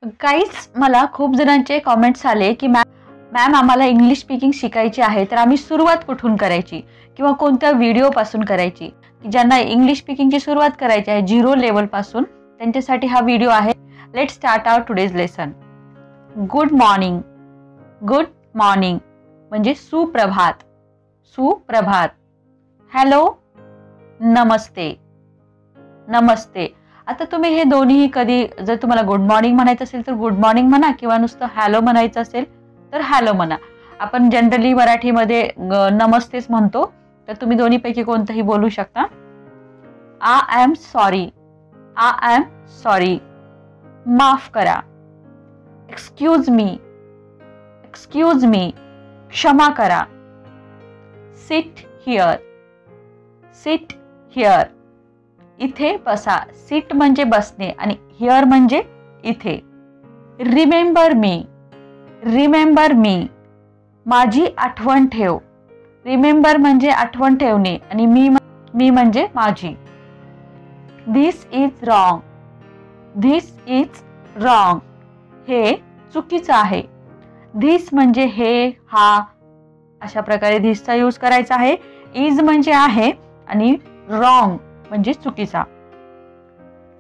Guys, मला खूप जणांचे कमेंट्स आले की मॅम आम्हाला इंग्लिश स्पीकिंग शिकायची आहे, तर आम्ही सुरुवात कुठून करायची किंवा कोणत्या व्हिडिओपासून करायची. की ज्यांना इंग्लिश स्पीकिंगची सुरुवात करायची आहे 0 लेवलपासून, त्यांच्यासाठी हा व्हिडिओ आहे. Let's start our today's lesson. Good morning. Good morning म्हणजे सुप्रभात. सुप्रभात. हॅलो, नमस्ते. नमस्ते. आता तुम्ही हे दोन्ही कधी, जर तुम्हाला गुड मॉर्निंग म्हणायचं असेल तर गुड मॉर्निंग म्हणा, किंवा नुसतं हॅलो म्हणायचं असेल तर हॅलो म्हणा. आपण जनरली मराठीमध्ये नमस्तेच म्हणतो, तर तुम्ही दोन्हीपैकी कोणतंही बोलू शकता. I am sorry. I am sorry. माफ करा. Excuse me. Excuse me. क्षमा करा. Sit here. Sit here. इथे बसा. सिट म्हणजे बसणे आणि हिअर म्हणजे इथे. Remember me. Remember me. माझी आठवण ठेव. रिमेंबर म्हणजे आठवण ठेवणे आणि मी म्हणजे माझी. This is wrong. This is wrong. हे चुकीचं आहे. धिस म्हणजे हे, हा, अशा प्रकारे धिसचा यूज करायचा आहे. इज म्हणजे आहे आणि रॉंग म्हणजे चुकीचा.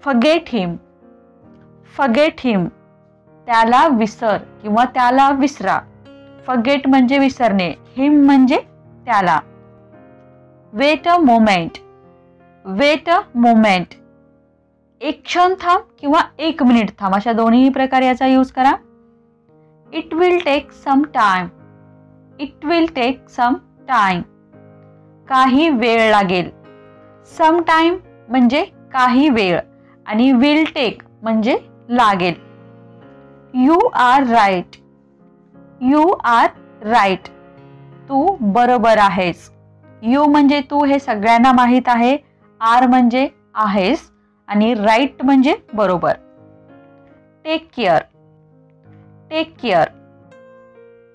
फॉरगेट हिम. फॉरगेट हिम. त्याला विसर किंवा त्याला विसरा. फॉरगेट म्हणजे विसरणे, हिम म्हणजे त्याला. Weight a moment. Weight a moment. एक क्षण थांब किंवा 1 मिनिट थांब, अशा दोन्ही प्रकारे याचा यूज करा. It will take some time. It will take some time. काही वेळ लागेल. सम टाइम म्हणजे काही वेळ आणि विल टेक म्हणजे लागेल. You are right. You are right. तू बरोबर आहेस. यू म्हणजे तू, हे सगळ्यांना माहीत आहे. आर म्हणजे आहेस आणि राईट म्हणजे बरोबर. Take care. Take care.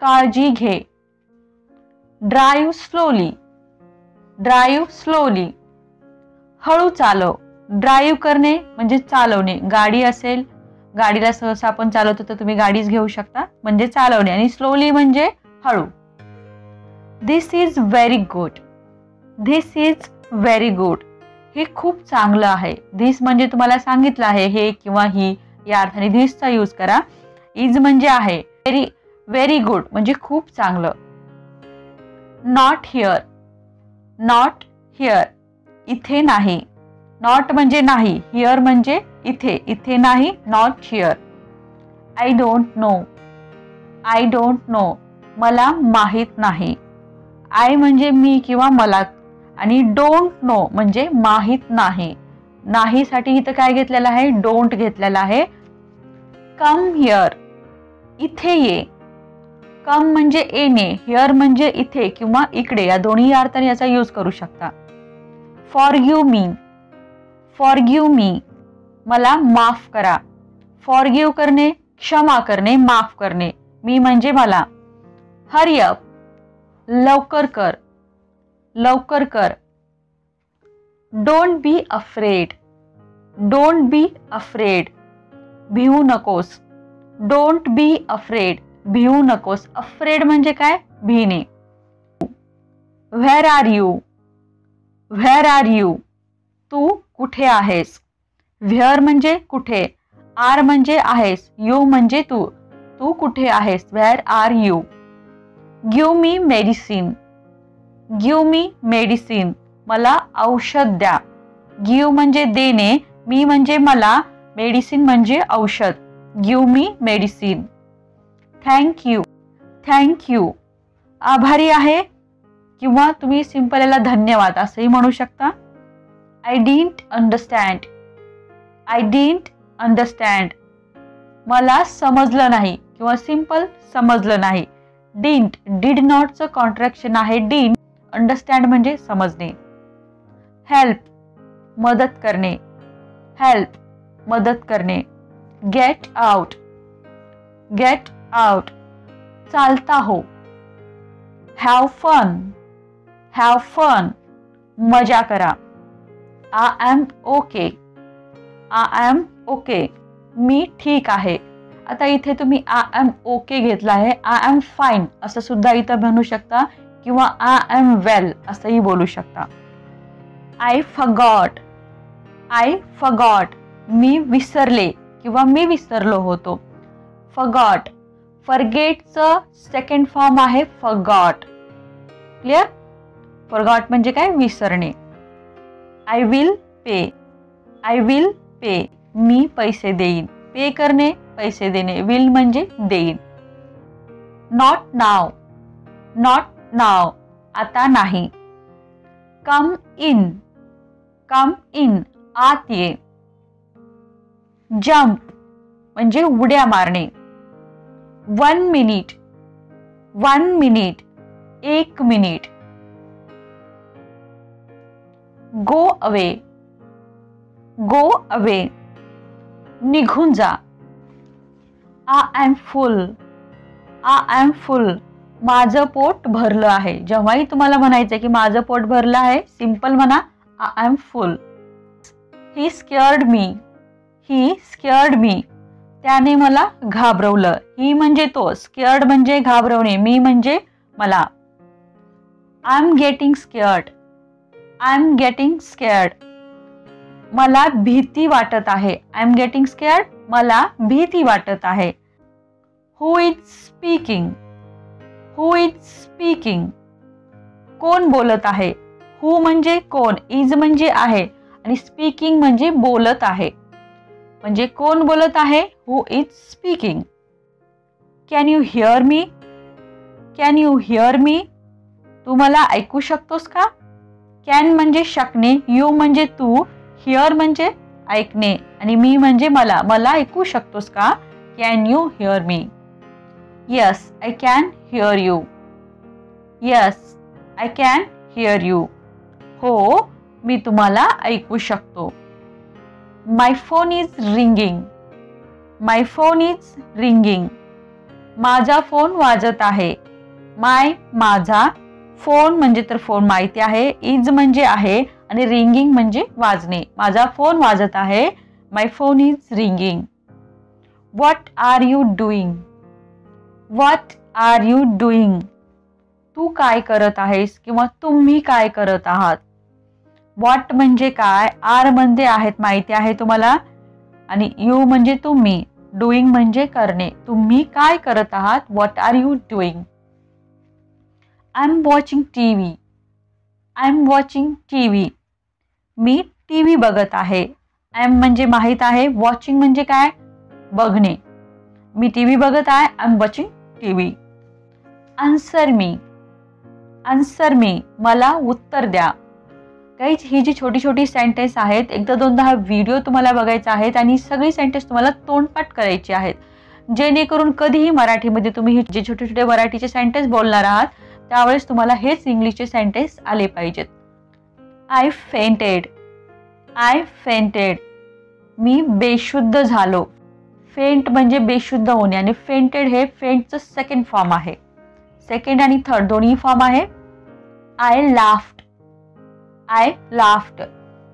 काळजी घे. Drive slowly. Drive slowly. हळू चालव. ड्राईव्ह करणे म्हणजे चालवणे. गाडी असेल, गाडीला सहसा आपण चालवतो तर तुम्ही गाडीच घेऊ शकता, म्हणजे चालवणे. आणि स्लोली म्हणजे हळू. This is very good. This is very good. हे खूप चांगलं आहे. धिस म्हणजे तुम्हाला सांगितलं आहे, हे किंवा ही, या अर्थाने धिसचा यूज करा. इज म्हणजे आहे. व्हेरी व्हेरी गुड म्हणजे खूप चांगलं. Not here. Not here. इथे नाही. नॉट म्हणजे नाही, हिअर म्हणजे इथे. इथे नाही, not here. I don't know. I don't know. मला माहीत नाही. आय म्हणजे मी किंवा मला आणि डोंट नो म्हणजे माहीत नाही. नाही साठी इथं काय घेतलेलं आहे? डोंट घेतलेला आहे. Come here. इथे ये. कम म्हणजे येणे, हिअर म्हणजे इथे किंवा इकडे, या दोन्ही अर्थाने याचा यूज करू शकता. Forgive me. Forgive me. मला माफ करा. फॉरगिव्ह करणे, क्षमा करणे, माफ करणे. मी म्हणजे मला. Hurry up. लवकर कर. लवकर कर. Don't be afraid. Don't be afraid. भिवू नकोस. Don't be afraid. भिवू नकोस. अफ्रेड म्हणजे काय? भीणे. Where are you. Where are you. तू कुठे आहेस? व्हेअर म्हणजे कुठे, आर म्हणजे आहेस, यू म्हणजे तू. तू कुठे आहेस? Where are you. Give me medicine. Give me medicine. मला औषध द्या. गिव्ह म्हणजे देणे, मी म्हणजे मला, मेडिसिन म्हणजे औषध. Give me medicine. Thank you. Thank you. आभारी आहे किंवा तुम्ही सिंपल याला धन्यवाद असंही म्हणू शकता. I didn't understand. I didn't understand. मला समजलं नाही किंवा सिंपल समजलं नाही. डिडंट, डिड नॉटचं कॉन्ट्रॅक्शन आहे डिडंट. अंडरस्टँड म्हणजे समजणे. हेल्प. मदत करणे. हेल्प मदत करणे. Get out. Get out. चालता हो. Have fun. Have fun. मजा करा. I am okay. I am okay. मी ठीक आहे. आता इथे तुम्ही आय एम ओके घेतला आहे, आय एम फाईन असं सुद्धा इथं म्हणू शकता किंवा आय एम वेल असंही बोलू शकता. आय फॉरगॉट मी विसरले किंवा मी विसरलो होतो. फॉरगॉट, फॉरगेटचं सेकंड फॉर्म आहे फॉरगॉट. क्लिअर? फॉरगॉट म्हणजे काय? विसरणे. आय विल पे मी पैसे देईन. पे करणे, पैसे देणे. विल म्हणजे देईन. नॉट नाव आता नाही. कम इन आत ये. जंप म्हणजे उड्या मारणे. 1 मिनिट 1 मिनिट. गो अवे निघून जा. आय एम फुल माझं पोट भरलं आहे. जेव्हाही तुम्हाला म्हणायचं की माझं पोट भरलं आहे, सिंपल म्हणा I am full. He scared me त्याने मला घाबरवलं. ही म्हणजे तो, स्केअर्ड म्हणजे घाबरवणे, मी म्हणजे मला. आय एम गेटिंग स्केअर्ड मला भीती वाटत आहे. आय एम गेटिंग स्केअर्ड मला भीती वाटत आहे. हु इज स्पीकिंग कोण बोलत आहे. हु म्हणजे कोण, इज म्हणजे आहे आणि स्पीकिंग म्हणजे बोलत आहे. म्हणजे कोण बोलत आहे? Who is speaking. Can you hear me तू मला ऐकू शकतोस का? कॅन म्हणजे शकणे, यू म्हणजे तू, हिअर म्हणजे ऐकणे आणि मी म्हणजे मला ऐकू शकतोस का? Can you hear me. Yes I can hear you. हो मी तुम्हाला ऐकू शकतो. माय फोन इज रिंगिंग माझा फोन वाजत आहे. माझा फोन म्हणजे तर फोन माहिती आहे, इज म्हणजे आहे आणि रिंगिंग म्हणजे वाजणे. माझा फोन वाजत आहे. My phone is ringing. What are you doing तू काय करत आहेस किंवा तुम्ही काय करत आहात. व्हॉट म्हणजे काय, आर म्हणजे आहेत माहिती आहे तुम्हाला आणि यू म्हणजे तुम्ही, डुईंग म्हणजे करणे. तुम्ही काय करत आहात. What are you doing. I am watching TV मी टीव्ही बघत आहे. आय एम म्हणजे माहित आहे, वॉचिंग म्हणजे काय, बघणे. मी टीव्ही बघत आहे. I am watching TV. Answer me मला उत्तर द्या. काही ही जी छोटी छोटी सेंटेन्स आहेत, एकदा दोनदा हा व्हिडिओ तुम्हाला बघायचा आहेत आणि सगळी सेंटेन्स तुम्हाला तोंडपाठ करायची आहेत, जेणेकरून कधीही मराठीमध्ये तुम्ही जे छोटे छोटे मराठीचे सेंटेन्स बोलणार आहात त्यावेळेस तुम्हाला हेच इंग्लिशचे सेंटेन्स आले पाहिजेत. आय फेंटेड मी बेशुद्ध झालो. फेंट म्हणजे बेशुद्ध होणे आणि फेंटेड हे फेंटचं सेकंड फॉर्म आहे. सेकंड आणि थर्ड दोन्ही फॉर्म आहे. आय लाफ्ड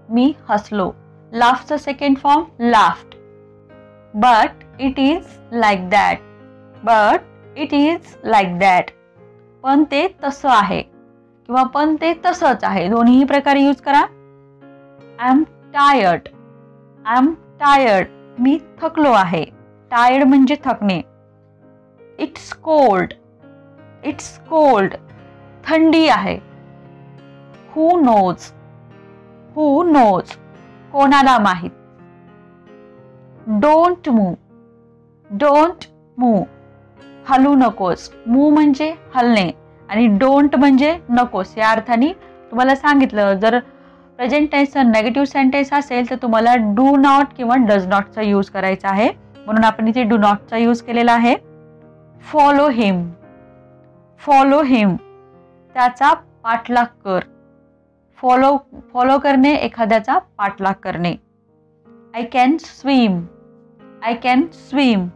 मी हसलो. लाफ्टचं second form laughed. But it is like that पण ते तसं आहे किंवा पण ते तसंच आहे, दोन्ही प्रकारे यूज करा. आय एम टायर्ड मी थकलो आहे. टायर्ड म्हणजे थकणे. इट्स कोल्ड थंडी आहे. हू नोज कोणाला माहित. डोंट मूव हलू नकोस. मूव म्हणजे हलणे आणि डोंट म्हणजे नकोस. या अर्थाने तुम्हाला सांगितलं, जर प्रेझेंट टेन्सचा नेगेटिव्ह सेंटेन्स असेल तर तुम्हाला डू नॉट किंवा डज नॉटचा यूज करायचा आहे, म्हणून आपण इथे डू नॉटचा यूज केलेला आहे. फॉलो हिम त्याचा पाठलाग कर. फॉलो करणे, एखाद्याचा पाठलाग करणे. आय कॅन स्विम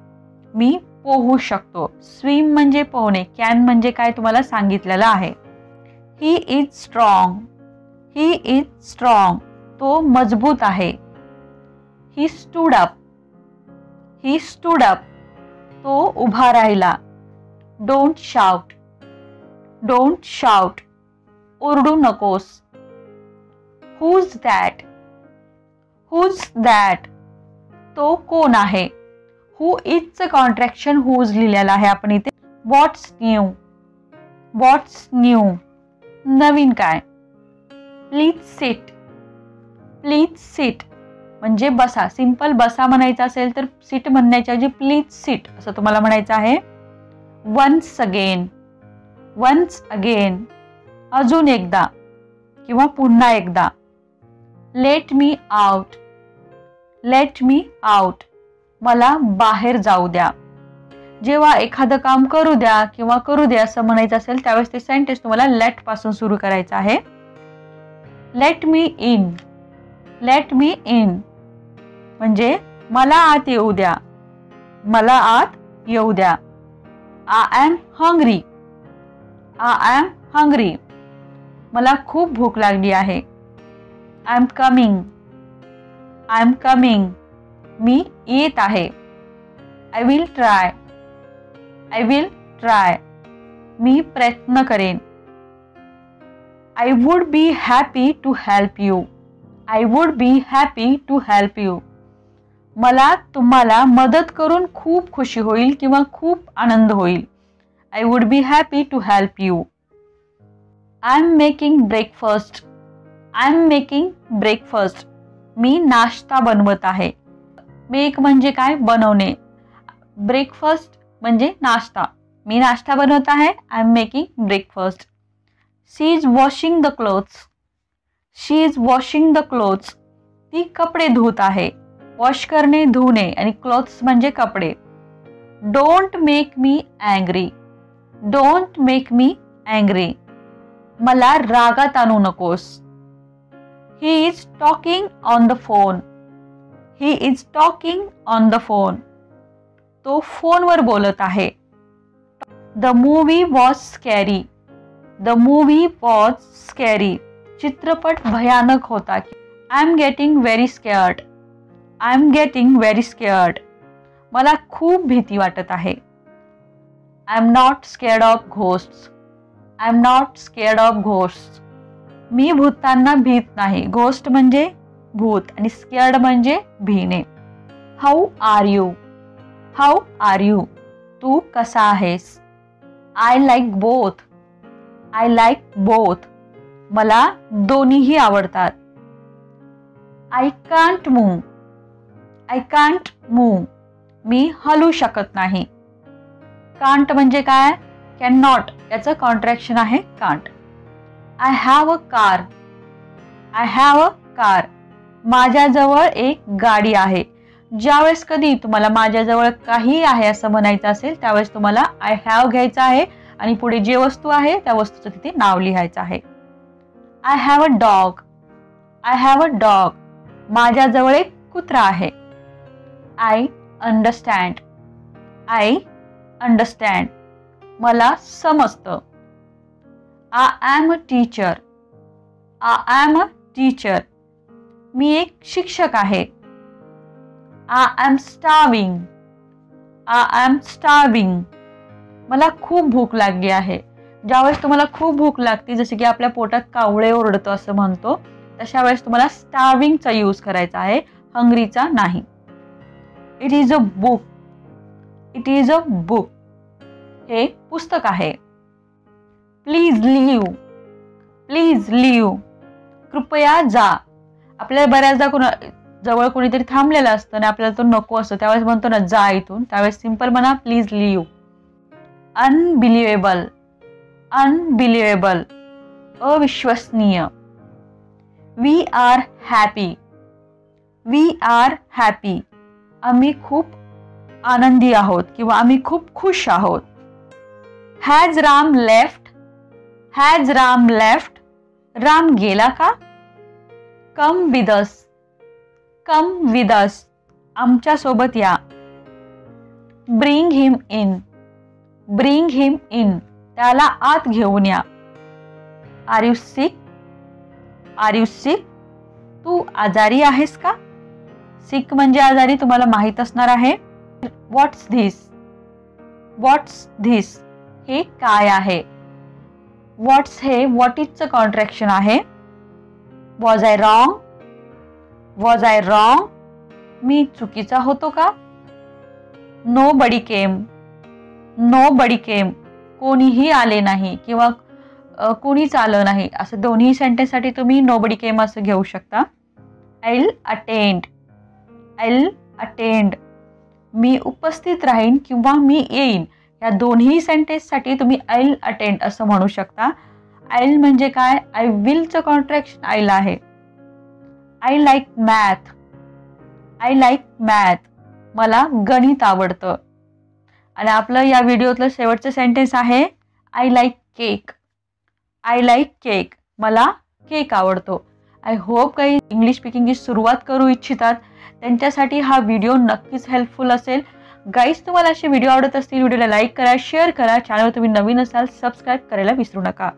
मी पोहू शकतो. स्विम म्हणजे पोहणे, कॅन म्हणजे काय तुम्हाला सांगितलेलं आहे. ही इज स्ट्रॉंग तो मजबूत आहे. ही स्टूड अप तो उभा राहिला. Don't shout. Don't shout. ओरडू नकोस. Who's that. Who's that. तो कोण आहे. हु इजचं कॉन्ट्रॅक्शन हुज लिहिलेलं आहे आपण इथे. व्हॉट्स न्यू. व्हॉट्स न्यू. नवीन काय. Please sit. प्लीज सिट म्हणजे बसा. सिंपल बसा म्हणायचं असेल तर सिट म्हणण्याच्या ऐवजी प्लीज सिट असं तुम्हाला म्हणायचं आहे. Once again. Once again. अजून एकदा किंवा पुन्हा एकदा. Let me out. Let me out. मला बाहेर जाऊ द्या. जेव्हा एखादं काम करू द्या किंवा करू द्या असं म्हणायचं असेल त्यावेळेस ते सेंटेन्स तुम्हाला लेट पासून सुरू करायचं आहे. Let me in. Let me in म्हणजे मला आत येऊ द्या. मला आत येऊ द्या. I am hungry. I am hungry. मला खूप भूक लागली आहे. I am coming. I am coming. मी येत आहे. I will try. I will try. मी प्रयत्न करेन. I would be happy to help you. I would be happy to help you. मला तुम्हाला मदत करून खूप खुशी होईल किंवा खूप आनंद होईल. I would be happy to help you. I am making breakfast. I am making breakfast. मी नाश्ता बनवत आहे. मेक म्हणजे काय. बनवणे. ब्रेकफास्ट म्हणजे नाश्ता. मी नाश्ता बनवत आहे. I am making breakfast. She is washing the clothes. She is washing the clothes. ती कपडे धुत आहे. वॉश करणे धुणे आणि क्लोथ्स म्हणजे कपडे. Don't make me angry. Don't make me angry. मला रागात आणू नकोस. He is talking on the phone. He is talking on the phone. तो फोनवर बोलत आहे. The movie was scary. The movie was scary. चित्रपट भयानक होता. I am getting very scared. I am getting very scared. मला खूप भीती वाटत आहे. I am not scared of ghosts. I am not scared of ghosts. मी भूतांना भीत नाही. घोस्ट म्हणजे भूत आणि स्केअर्ड म्हणजे भीणे. How are you. How are you. तू कसा आहेस. I like both. I like both. मला दोन्हीही आवडतात. I can't move. I can't move. मी हलू शकत नाही. कांट म्हणजे काय. कॅन नॉट याचं कॉन्ट्रॅक्शन आहे can't. I have a car. I have a car. माझ्याजवळ एक गाडी आहे. ज्यावेळेस कधी तुम्हाला माझ्याजवळ काही आहे असं म्हणायचं असेल त्यावेळेस तुम्हाला आय हॅव घ्यायचं आहे आणि पुढे जे वस्तू आहे त्या वस्तूचं तिथे नाव लिहायचं आहे. I have a dog. I have a dog. माझ्याजवळ एक कुत्रा आहे. I understand. I understand. मला समजतं. I am a teacher. I am a teacher. मी एक शिक्षक आहे. I am starving. I am starving. मला खूप भूक लागली आहे. ज्यावेळेस तुम्हाला खूप भूक लागते जसे की आपल्या पोटात कावळे ओरडतो असं म्हणतो तशा वेळेस तुम्हाला स्टार्विंगचा यूज करायचा आहे. हंग्रीचा नाही. It is a book. It is a book. हे पुस्तक आहे. Please leave. Please leave. कृपया जा. आपल्याला बऱ्याचदा जवळ कोणीतरी थांबलेलं असतं आणि आपल्याला तो नको असतो त्यावेळेस म्हणतो ना जा इथून. त्यावेळेस सिंपल म्हणा प्लीज लीव. अनबिलिव्हेबल. अनबिलिव्हेबल. अविश्वसनीय. We are happy. We are happy. आम्ही खूप आनंदी आहोत किंवा आम्ही खूप खुश आहोत. Has Ram left. Has Ram left. Ram गेला का. Come with us. Come with us. आमच्या सोबत या. Bring him in. Bring him in. त्याला आत घेऊन या. Are you sick. Are you sick. तू आजारी आहेस का. सिक म्हणजे आजारी तुम्हाला माहित असणार आहे. व्हॉट्स धिस. व्हॉट्स धिस हे काय आहे. व्हॉट्स हे व्हॉट इजचं कॉन्ट्रॅक्शन आहे. Was I wrong, was I wrong मी चुकीचा होतो का. नो बडी केम, नो बडी केम कोणीही आले नाही किंवा कोणीच आलं नाही, असं दोन्ही सेंटेन्ससाठी तुम्ही नो बडी केम असं घेऊ शकता. आयल अटेंड, आयल अटेंड मी उपस्थित राहीन किंवा मी येईन, या दोन्ही सेंटेन्ससाठी तुम्ही आयल अटेंड असं म्हणू शकता. आयल म्हणजे काय, आय विलचं कॉन्ट्रॅक्शन आयल आहे. I like math, I like math मला गणित आवडतं. आणि आपलं या व्हिडिओतलं शेवटचं सेंटेन्स आहे I like cake, I like cake मला केक आवडतो. आय होप काही इंग्लिश स्पीकिंगची सुरुवात करू इच्छितात त्यांच्यासाठी हा व्हिडिओ नक्कीच हेल्पफुल असेल. गाईज तुम्हाला असे व्हिडिओ आवडत असतील व्हिडिओला लाईक करा, शेअर करा. चॅनल तुम्ही नवीन असाल सबस्क्राईब करायला विसरू नका.